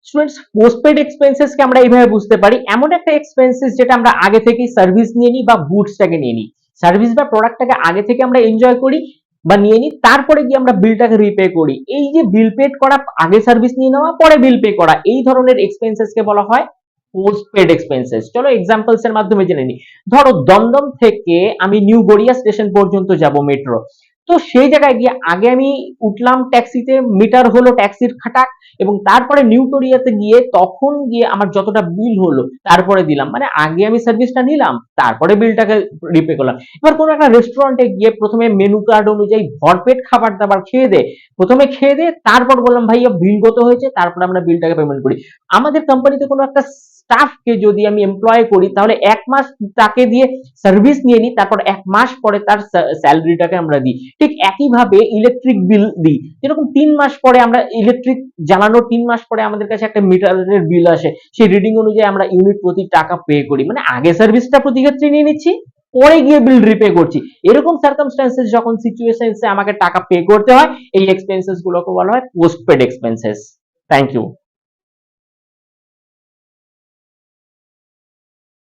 Students, postpaid expenses কে আমরা এইভাবে বুঝতে পারি, এমন একটা এক্সপেন্সেস যেটা আমরা আগে থেকেই সার্ভিস নিয়ে নিই বা গুডসটাকে নিয়ে নিই, সার্ভিস বা প্রোডাক্টটাকে আগে থেকে আমরা এনজয় করি বা নিয়ে নিই, তারপরে গিয়ে আমরা বিলটাকে রিপে করি। এই যে বিল পেড করা, আগে সার্ভিস নিয়ে নেওয়া পরে বিল পে করা, এই ধরনের এক্সপেন্সেস কে বলা হয় পোস্টপেড এক্সপেন্সেস। চলো এক্সাম্পলস এর মাধ্যমে জেনে নিই। ধরো দমদম থেকে আমি নিউ গড়িয়া স্টেশন পর্যন্ত যাব মেট্রো, তো সেই জায়গায় গিয়ে আগে আমি উঠলাম ট্যাক্সিতে, মিটার হলো ট্যাক্সির খাটাক, এবং তারপরে নিউ গড়িয়াতে গিয়ে তখন গিয়ে আমার যতটা বিল হলো তারপরে দিলাম, মানে আগে আমি সার্ভিসটা নিলাম তারপরে বিলটাকে রিপে করলাম। এবার কোনো একটা রেস্টুরেন্টে গিয়ে প্রথমে মেনু কার্ড অনুযায়ী ভরপেট খাবার দাবার খেয়ে দে, প্রথমে খেয়ে দে তারপর বললাম ভাইয়া বিল কত হয়েছে, তারপরে আমরা বিলটাকে পেমেন্ট করি। আমাদের কোম্পানিতে কোনো একটা স্টাফকে যদি আমি এমপ্লয় করি, তাহলে 1 মাস তাকে দিয়ে সার্ভিস নিয়ে নিই, তারপর 1 মাস পরে তার স্যালারিটাকে আমরা দিই। ঠিক একইভাবে ইলেকট্রিক বিল দিই, যেরকম 3 মাস পরে আমরা ইলেকট্রিক জ্বালানোর 3 মাস পরে আমাদের কাছে একটা মিটারের বিল আসে, সেই রিডিং অনুযায়ী আমরা ইউনিট প্রতি টাকা পে করি, মানে আগে সার্ভিসটা প্রতি ক্ষেত্রে নিয়ে নিচ্ছি, পরে গিয়ে বিল রিপে করছি। এরকম সার্কামস্ট্যান্সেস যখন সিচুয়েশনসে আমাকে টাকা পে করতে হয়, এই এক্সপেন্সেস গুলোকে বলা হয় পোস্টপেড এক্সপেন্সেস। Thank you.